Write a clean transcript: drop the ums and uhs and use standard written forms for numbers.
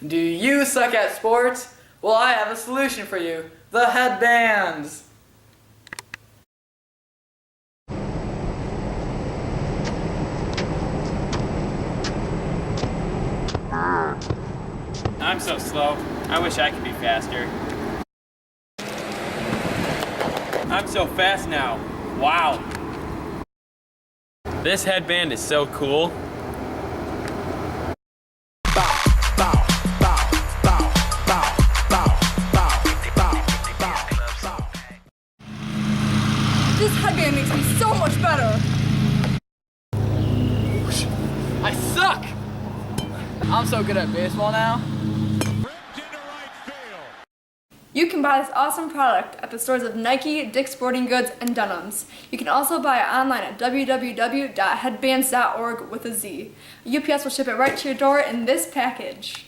Do you suck at sports? Well, I have a solution for you. The HeadBandz. I'm so slow. I wish I could be faster. I'm so fast now. Wow. This headband is so cool. This headband makes me so much better. I suck! I'm so good at baseball now. You can buy this awesome product at the stores of Nike, Dick's Sporting Goods, and Dunham's. You can also buy it online at www.headbandz.org with a Z. UPS will ship it right to your door in this package.